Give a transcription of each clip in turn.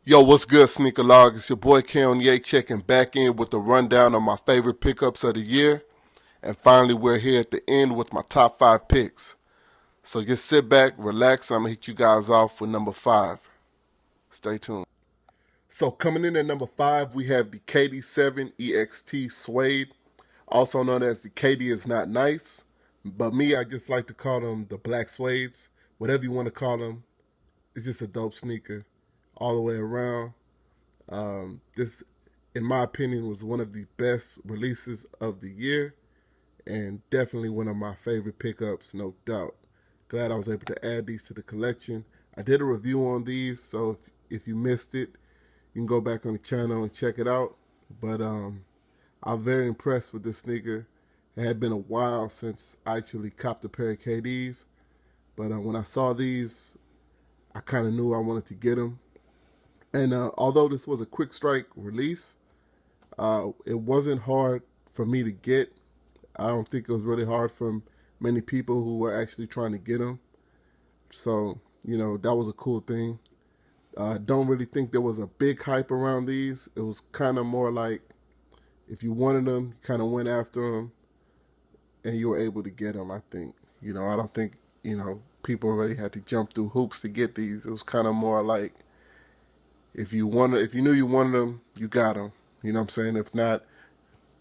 Yo, what's good, Snkrlog? It's your boy Kanye checking back in with a rundown of my favorite pickups of the year. And finally, we're here at the end with my top 5 picks. So just sit back, relax, and I'm going to hit you guys off with number 5. Stay tuned. So coming in at number 5, we have the KD7 EXT Suede, also known as the KD is not nice. But me, I just like to call them the black suedes. Whatever you want to call them, it's just a dope sneaker all the way around. This, in my opinion, was one of the best releases of the year and definitely one of my favorite pickups, no doubt. Glad I was able to add these to the collection. I did a review on these, so if you missed it, you can go back on the channel and check it out. But I'm very impressed with this sneaker. It had been a while since I actually copped a pair of KDs, but when I saw these, I kind of knew I wanted to get them. And although this was a quick strike release, it wasn't hard for me to get. I don't think it was really hard for many people who were actually trying to get them. So, that was a cool thing. I don't really think there was a big hype around these. It was kind of more like if you wanted them, you kind of went after them and you were able to get them, I think. I don't think, people really had to jump through hoops to get these. It was kind of more like if you knew you wanted them, you got them. You know what I'm saying? If not,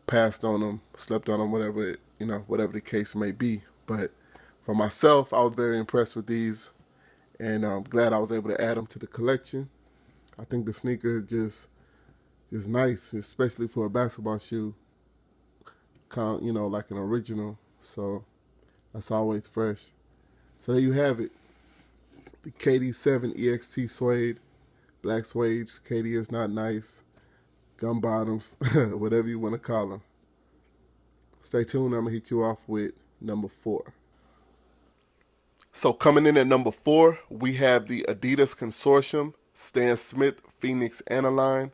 passed on them, slept on them, whatever the case may be. But for myself, I was very impressed with these, and I'm glad I was able to add them to the collection. I think the sneaker is just nice, especially for a basketball shoe, like an original. So that's always fresh. So there you have it, the KD7 EXT Suede, black suedes. KD is not nice, gum bottoms, whatever you want to call them. Stay tuned. I'm going to hit you off with number 4. So coming in at number 4, we have the Adidas Consortium Stan Smith Phoenix Aniline.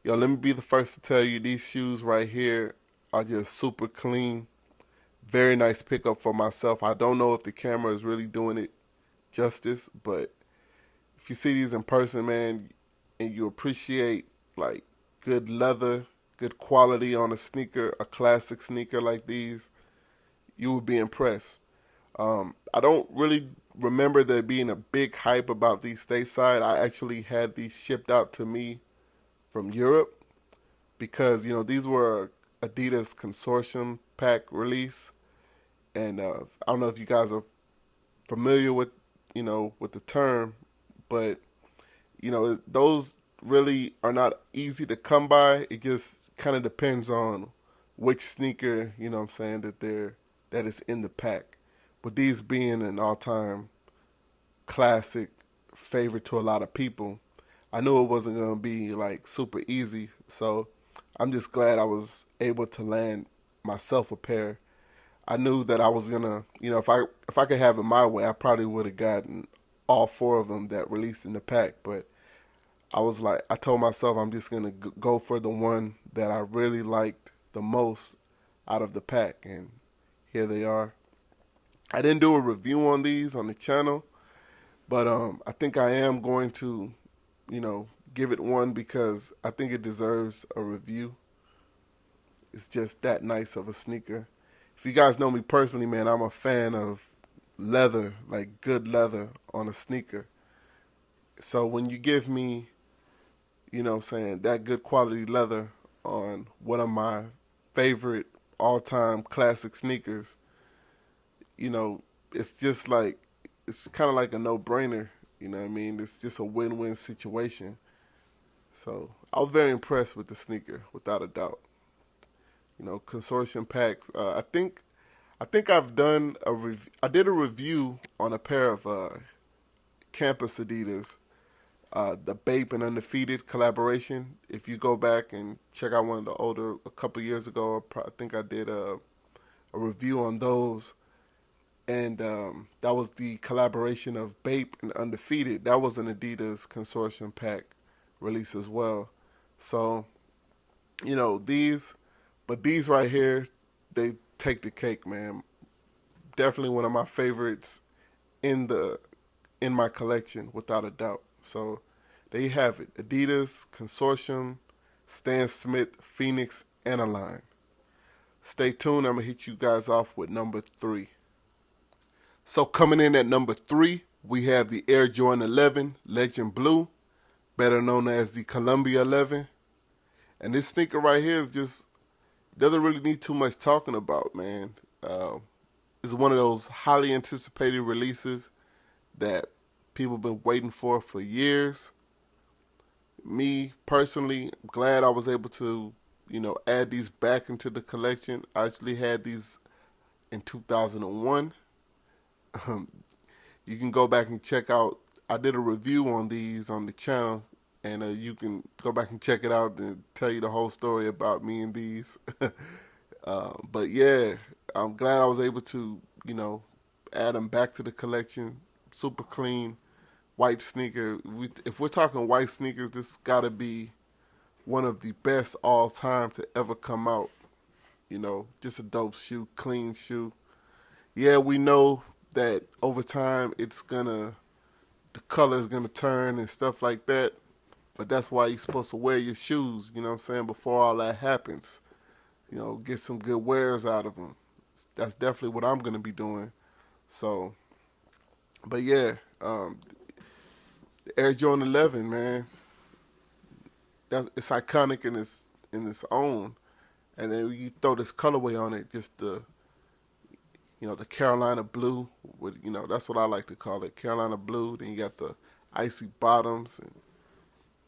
Yo, let me be the first to tell you these shoes right here are just super clean. Very nice pickup for myself. I don't know if the camera is really doing it justice, but if you see these in person, man, and you appreciate like good leather, good quality on a sneaker, a classic sneaker like these, you would be impressed. I don't really remember there being a big hype about these stateside. I actually had these shipped out to me from Europe because these were Adidas Consortium pack release, and I don't know if you guys are familiar with with the term, but those really are not easy to come by. It just kind of depends on which sneaker, what I'm saying, that is in the pack. But these being an all-time classic favorite to a lot of people, I knew it wasn't going to be like super easy. So I'm just glad I was able to land myself a pair. I knew that I was gonna, if I could have it my way, I probably would have gotten all 4 of them that released in the pack. But I told myself I'm just gonna go for the one that I really liked the most out of the pack, and here they are. I didn't do a review on these on the channel, but I think I am going to, give it one because I think it deserves a review. It's just that nice of a sneaker. If you guys know me personally, man, I'm a fan of leather, like good leather on a sneaker. So when you give me, saying that good quality leather on one of my favorite all-time classic sneakers, it's just like, it's kind of like a no-brainer. You know what I mean? It's just a win-win situation. So I was very impressed with the sneaker, without a doubt. Consortium packs. I think I've done a I did a review on a pair of Campus Adidas, the Bape and Undefeated collaboration. If you go back and check out one of the older, a couple years ago, I think I did a review on those, and that was the collaboration of Bape and Undefeated. That was an Adidas Consortium pack release as well. So these, but these right here, they take the cake, man. Definitely one of my favorites in the in my collection, without a doubt. So There you have it. Adidas, Consortium, Stan Smith, Phoenix, and Align. Stay tuned. I'm going to hit you guys off with number 3. So coming in at number 3, we have the Air Jordan 11 Legend Blue, better known as the Columbia 11. And this sneaker right here is just, doesn't really need too much talking about, man. It's one of those highly anticipated releases that people have been waiting for years. Me, personally, I'm glad I was able to, add these back into the collection. I actually had these in 2001. You can go back and check out, I did a review on these on the channel, and you can go back and check it out and tell you the whole story about me and these. But yeah, I'm glad I was able to, add them back to the collection. Super clean, white sneaker. If we're talking white sneakers, this gotta be one of the best all time to ever come out. Just a dope shoe, clean shoe. Yeah, we know that over time the color is gonna turn and stuff like that. But that's why you're supposed to wear your shoes, you know what I'm saying, before all that happens. Get some good wears out of them. That's definitely what I'm gonna be doing. So, but yeah, the Air Jordan 11, man, it's iconic in its own. And then you throw this colorway on it, just the Carolina blue, with that's what I like to call it, Carolina blue. Then you got the icy bottoms and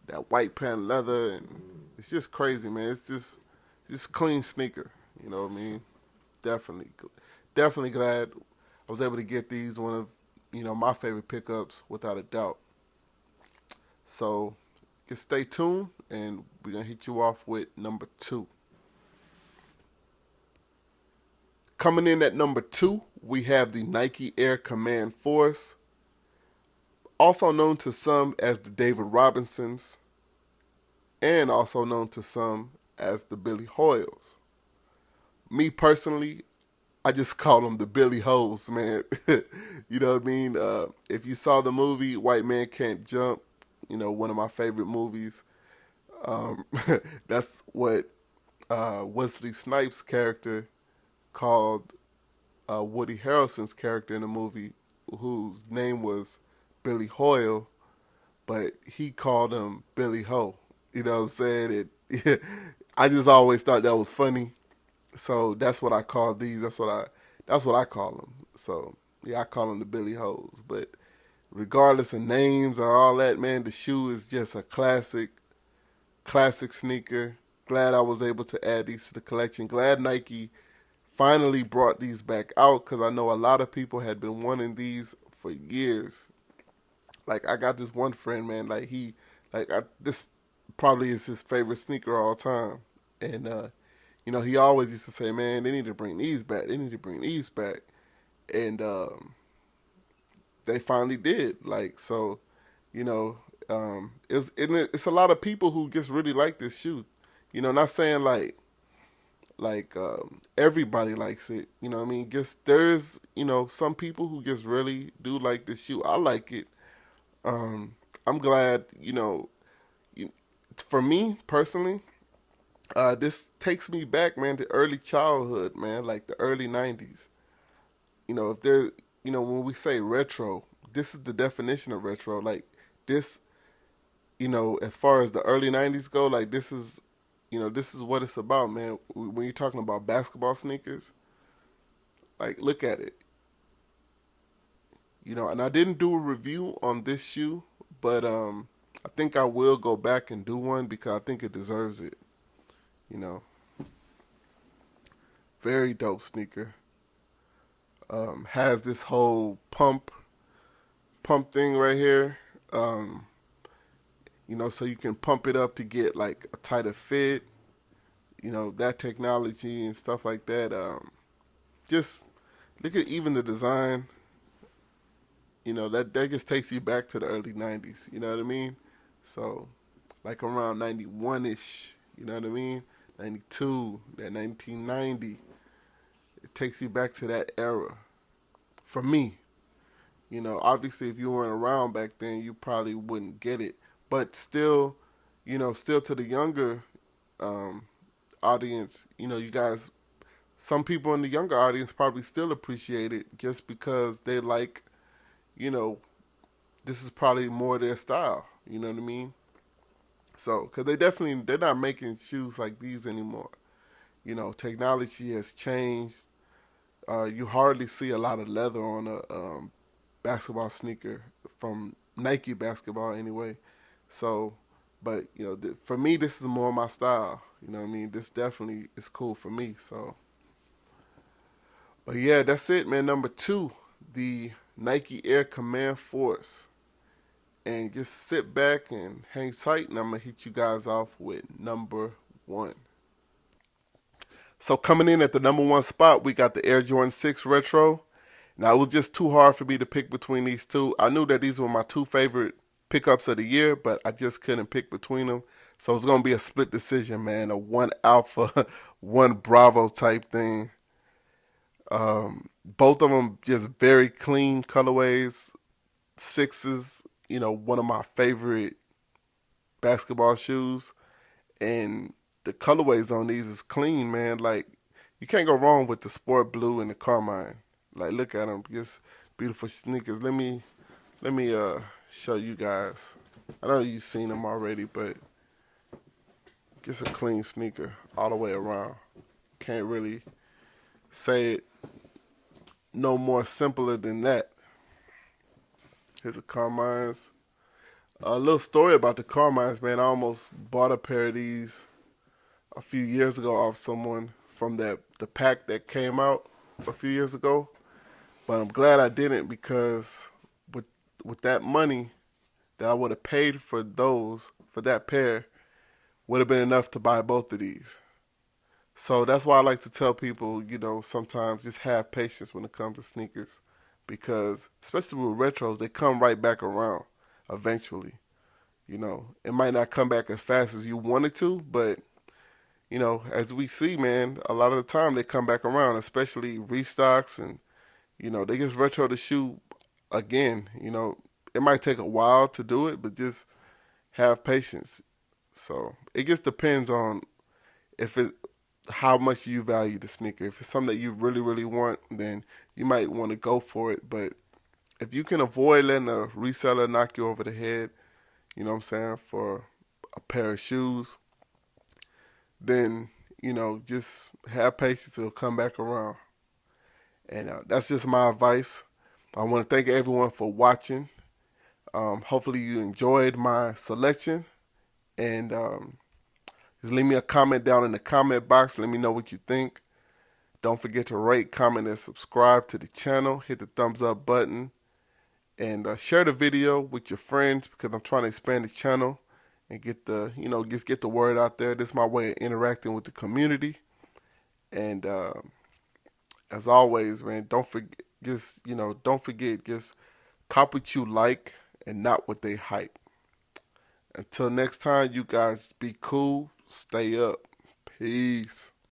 that white patent leather, and it's just crazy, man. It's just clean sneaker. You know what I mean? Definitely glad I was able to get these. One of my favorite pickups, without a doubt. So just stay tuned, and we're gonna hit you off with number 2. Coming in at number 2, we have the Nike Air Command Force, also known to some as the David Robinsons, and also known to some as the Billy Hoyles. Me personally, I just call them the Billy Hoes, man. You know what I mean? If you saw the movie White Man Can't Jump, one of my favorite movies, that's what Wesley Snipes' character called Woody Harrelson's character in the movie, whose name was Billy Hoyle, but he called him Billy Ho. You know what I'm saying? I just always thought that was funny, so that's what I call these. That's what I call them. So yeah, I call them the Billy Hoes. But regardless of names or all that, man, the shoe is just a classic sneaker. Glad I was able to add these to the collection. Glad Nike finally brought these back out, because I know a lot of people had been wanting these for years. Like, I got this one friend, man, this probably is his favorite sneaker all time. And, he always used to say, man, they need to bring these back. They need to bring these back. And they finally did. Like, so, it's a lot of people who just really like this shoe. Not saying everybody likes it. You know what I mean? Just there's, some people who just really do like this shoe. I like it. I'm glad, for me personally, this takes me back, man, to early childhood, man, like the early 90s. If there, when we say retro, this is the definition of retro. Like this, as far as the early 90s go, like this is what it's about, man. When you're talking about basketball sneakers, like, look at it. And I didn't do a review on this shoe, but I think I will go back and do one, because I think it deserves it. Very dope sneaker. Has this whole pump thing right here. So you can pump it up to get like a tighter fit. That technology and stuff like that. Just look at even the design. That just takes you back to the early 90s. You know what I mean? So, like around 91-ish. You know what I mean? 92, that 1990. It takes you back to that era. For me. Obviously, if you weren't around back then, you probably wouldn't get it. but still, still to the younger um, audience, you guys, some people in the younger audience probably still appreciate it just because they like, you know, this is probably more their style. You know what I mean? So, because they're not making shoes like these anymore. Technology has changed. You hardly see a lot of leather on a basketball sneaker from Nike basketball anyway. So, but for me, this is more my style. You know what I mean? This definitely is cool for me. So, but yeah, that's it, man. Number two, the Nike Air Command Force. And just sit back and hang tight, and I'm gonna hit you guys off with number one. So coming in at the number one spot, we got the Air Jordan 6 Retro. Now, it was just too hard for me to pick between these two. I knew that these were my two favorite pickups of the year, but I just couldn't pick between them. So it's going to be a split decision, man, a one alpha, one bravo type thing. Both of them just very clean colorways. Sixes, one of my favorite basketball shoes. And the colorways on these is clean, man. Like, you can't go wrong with the sport blue and the carmine. Like, look at them, just beautiful sneakers. Let me show you guys. I know you've seen them already, but just a clean sneaker all the way around. Can't really say it no more simpler than that. Here's the carmines. A little story about the carmines, man. I almost bought a pair of these a few years ago off someone from the pack that came out a few years ago. But I'm glad I didn't, because with that money that I would have paid for that pair, would have been enough to buy both of these. So that's why I like to tell people, sometimes just have patience when it comes to sneakers, because especially with retros, they come right back around eventually. It might not come back as fast as you wanted to, but as we see, man, a lot of the time they come back around, especially restocks, and they just retro the shoe again. It might take a while to do it, but just have patience. So it just depends on how much you value the sneaker. If it's something that you really, really want, then you might want to go for it. But if you can avoid letting a reseller knock you over the head, for a pair of shoes, then, just have patience. It'll come back around. And that's just my advice. I want to thank everyone for watching. Hopefully you enjoyed my selection. And just leave me a comment down in the comment box. Let me know what you think. Don't forget to rate, comment, and subscribe to the channel. Hit the thumbs up button. And share the video with your friends, because I'm trying to expand the channel and get the word out there. This is my way of interacting with the community. And as always, man, don't forget, just cop what you like and not what they hype. Until next time, you guys be cool, stay up. Peace.